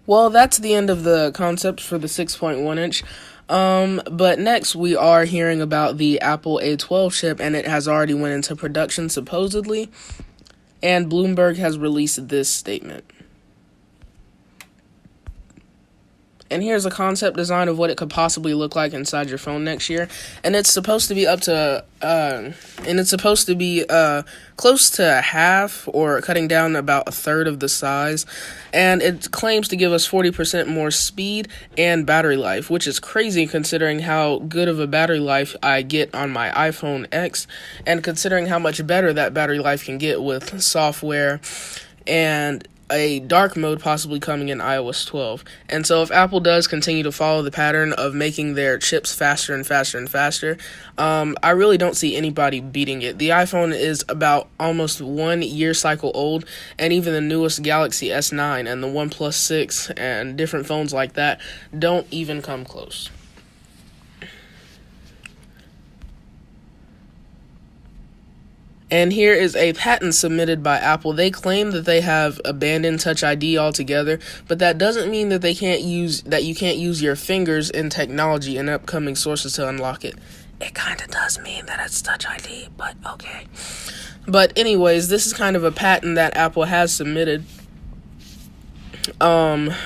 Well, that's the end of the concepts for the 6.1 inch. But next we are hearing about the Apple A12 chip, and it has already went into production supposedly, and Bloomberg has released this statement. And here's a concept design of what it could possibly look like inside your phone next year. And it's supposed to be close to half, or cutting down about a third of the size. And it claims to give us 40% more speed and battery life, which is crazy considering how good of a battery life I get on my iPhone X, and considering how much better that battery life can get with software and a dark mode possibly coming in iOS 12. And so if Apple does continue to follow the pattern of making their chips faster and faster and faster, I really don't see anybody beating it. The iPhone is about almost 1 year cycle old, and even the newest Galaxy S9 and the OnePlus 6 and different phones like that don't even come close. And here is a patent submitted by Apple. They claim that they have abandoned Touch ID altogether, but that doesn't mean that you can't use your fingers in technology and upcoming sources to unlock it. It kind of does mean that it's Touch ID, but okay. But anyways, this is kind of a patent that Apple has submitted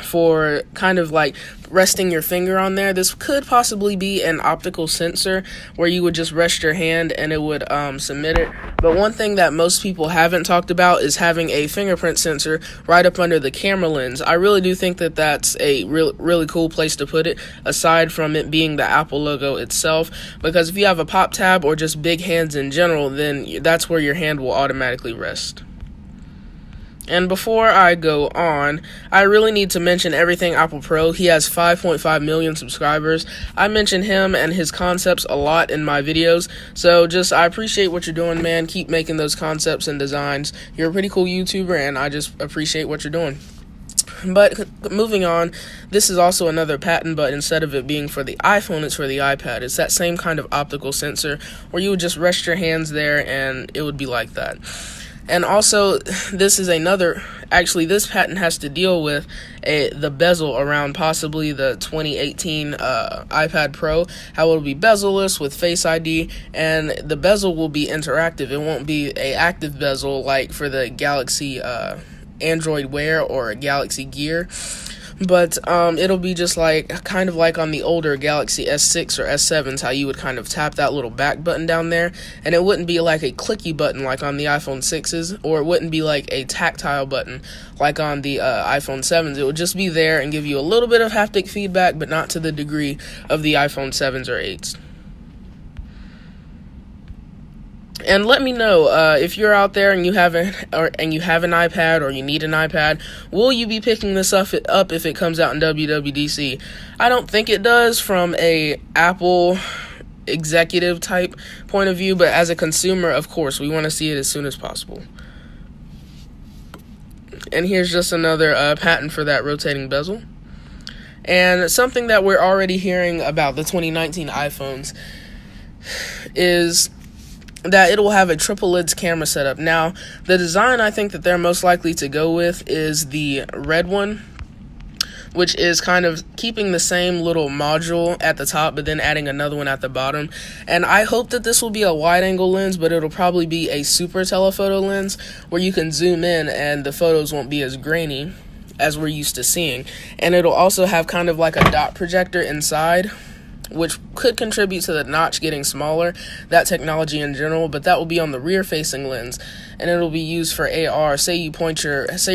for kind of like resting your finger on there. This could possibly be an optical sensor where you would just rest your hand and it would submit it. But one thing that most people haven't talked about is having a fingerprint sensor right up under the camera lens. I really do think that that's a really cool place to put it, aside from it being the Apple logo itself, because if you have a pop tab or just big hands in general, then that's where your hand will automatically rest. And before I go on, I really need to mention Everything Apple Pro. He has 5.5 million subscribers. I mention him and his concepts a lot in my videos. So I appreciate what you're doing, man. Keep making those concepts and designs. You're a pretty cool YouTuber, and I just appreciate what you're doing. But moving on, this is also another patent, but instead of it being for the iPhone, it's for the iPad. It's that same kind of optical sensor where you would just rest your hands there and it would be like that. And also, this patent has to deal with the bezel around possibly the 2018 iPad Pro, how it'll be bezel-less with Face ID, and the bezel will be interactive. It won't be a active bezel like for the Galaxy Android Wear or Galaxy Gear. But it'll be just kind of like on the older Galaxy S6 or S7s, how you would kind of tap that little back button down there, and it wouldn't be like a clicky button like on the iPhone 6s, or it wouldn't be like a tactile button like on the iPhone 7s. It would just be there and give you a little bit of haptic feedback, but not to the degree of the iPhone 7s or 8s. And let me know if you're out there and you have an iPad, or you need an iPad. Will you be picking this up if it comes out in WWDC? I don't think it does from a Apple executive type point of view, but as a consumer, of course, we want to see it as soon as possible. And here's just another patent for that rotating bezel. And something that we're already hearing about the 2019 iPhones is that it will have a triple lens camera setup. Now, the design I think that they're most likely to go with is the red one, which is kind of keeping the same little module at the top, but then adding another one at the bottom. And I hope that this will be a wide-angle lens, but it'll probably be a super telephoto lens where you can zoom in and the photos won't be as grainy as we're used to seeing. And it'll also have kind of like a dot projector inside, which could contribute to the notch getting smaller, that technology in general, but that will be on the rear-facing lens, and it'll be used for AR. Say you're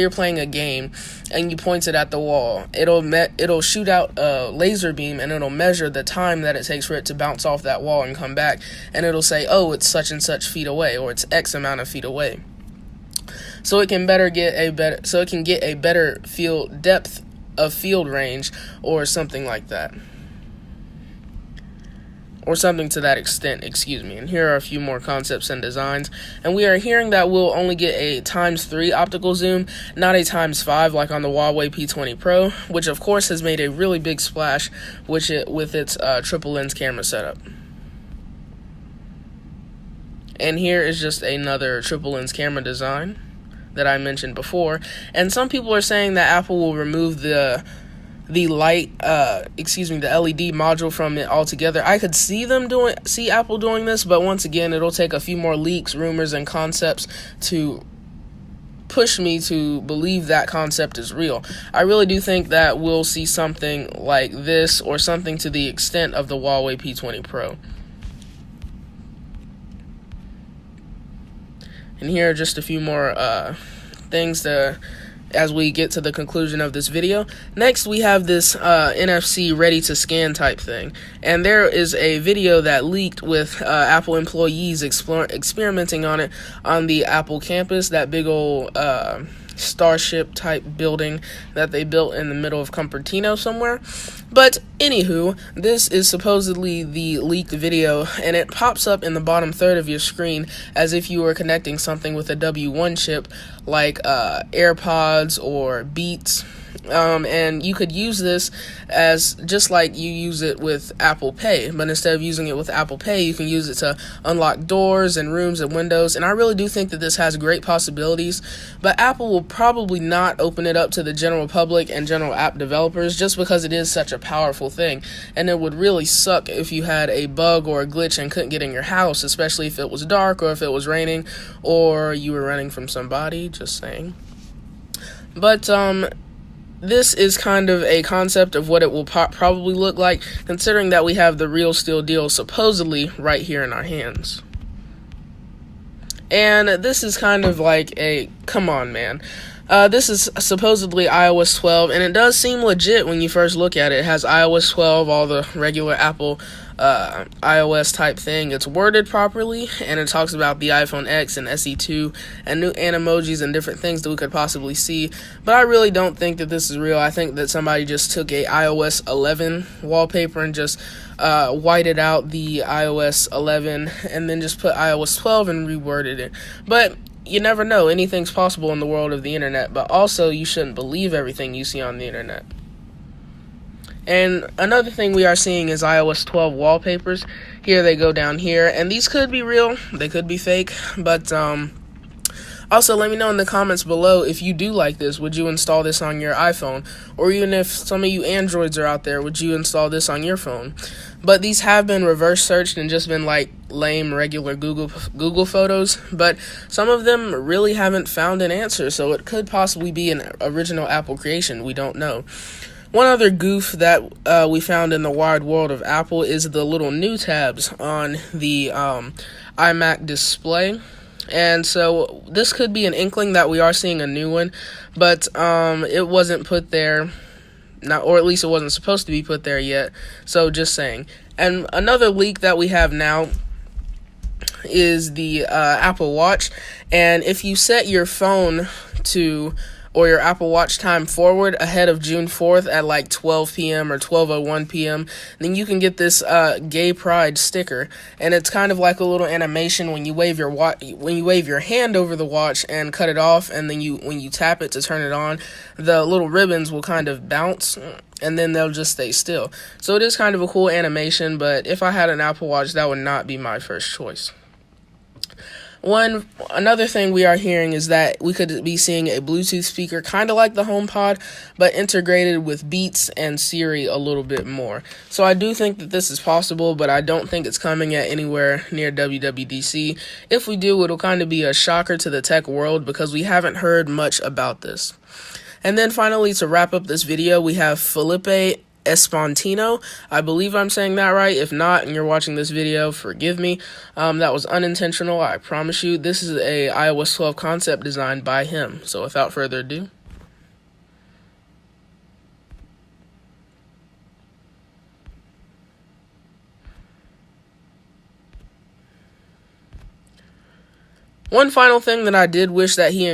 playing a game, and you point it at the wall. It'll shoot out a laser beam, and it'll measure the time that it takes for it to bounce off that wall and come back, and it'll say, oh, it's such and such feet away, or it's X amount of feet away. So it can get a better depth of field range, or something like that. Or something to that extent, excuse me. And here are a few more concepts and designs. And we are hearing that we'll only get a x3 optical zoom, not a x5 like on the Huawei P20 Pro, which of course has made a really big splash with its triple lens camera setup. And here is just another triple lens camera design that I mentioned before. And some people are saying that Apple will remove the LED module from it altogether. I could see Apple doing this, but once again, it'll take a few more leaks, rumors, and concepts to push me to believe that concept is real. I really do think that we'll see something like this, or something to the extent of the Huawei P20 Pro. And here are just a few more things as we get to the conclusion of this video. Next, we have this NFC ready to scan type thing. And there is a video that leaked with Apple employees experimenting on it on the Apple campus, that big old starship type building that they built in the middle of Cupertino somewhere. But anywho, this is supposedly the leaked video, and it pops up in the bottom third of your screen as if you were connecting something with a W1 chip, like AirPods or Beats. And you could use this as just like you use it with Apple Pay, but instead of using it with Apple Pay, you can use it to unlock doors and rooms and windows. And I really do think that this has great possibilities, but Apple will probably not open it up to the general public and general app developers, just because it is such a powerful thing. And it would really suck if you had a bug or a glitch and couldn't get in your house, especially if it was dark or if it was raining or you were running from somebody. Just saying. But this is kind of a concept of what it will probably look like, considering that we have the real Steel deal supposedly right here in our hands. And this is kind of like a, come on, man. This is supposedly iOS 12, and it does seem legit when you first look at it. It has iOS 12, all the regular Apple iOS type thing. It's worded properly, and it talks about the iPhone X and SE2 and new Animojis and different things that we could possibly see. But I really don't think that this is real. I think that somebody just took a iOS 11 wallpaper and just whited out the iOS 11 and then just put iOS 12 and reworded it. But you never know. Anything's possible in the world of the internet, but also you shouldn't believe everything you see on the internet. And another thing we are seeing is iOS 12 wallpapers. Here they go down here, and these could be real, they could be fake, but also let me know in the comments below if you do like this. Would you install this on your iPhone? Or even if some of you Androids are out there, would you install this on your phone? But these have been reverse searched and just been like lame regular Google photos, but some of them really haven't found an answer, so it could possibly be an original Apple creation. We don't know. One other goof that we found in the wide world of Apple is the little new tabs on the iMac display. And so this could be an inkling that we are seeing a new one, but it wasn't put there, or at least it wasn't supposed to be put there yet, so just saying. And another leak that we have now is the Apple Watch, and if you set your phone to, or your Apple Watch time forward ahead of June 4th at like 12 p.m. or 12:01 p.m., then you can get this Gay Pride sticker, and it's kind of like a little animation when you wave your hand over the watch and cut it off, and then when you tap it to turn it on, the little ribbons will kind of bounce, and then they'll just stay still. So it is kind of a cool animation, but if I had an Apple Watch, that would not be my first choice. Another thing we are hearing is that we could be seeing a Bluetooth speaker, kind of like the HomePod, but integrated with Beats and Siri a little bit more. So I do think that this is possible, but I don't think it's coming at anywhere near WWDC. If we do, it'll kind of be a shocker to the tech world because we haven't heard much about this. And then finally, to wrap up this video, we have Felipe Espantino. I believe I'm saying that right. If not, and you're watching this video, forgive me. That was unintentional, I promise you. This is a iOS 12 concept designed by him. So without further ado, one final thing that I did wish that he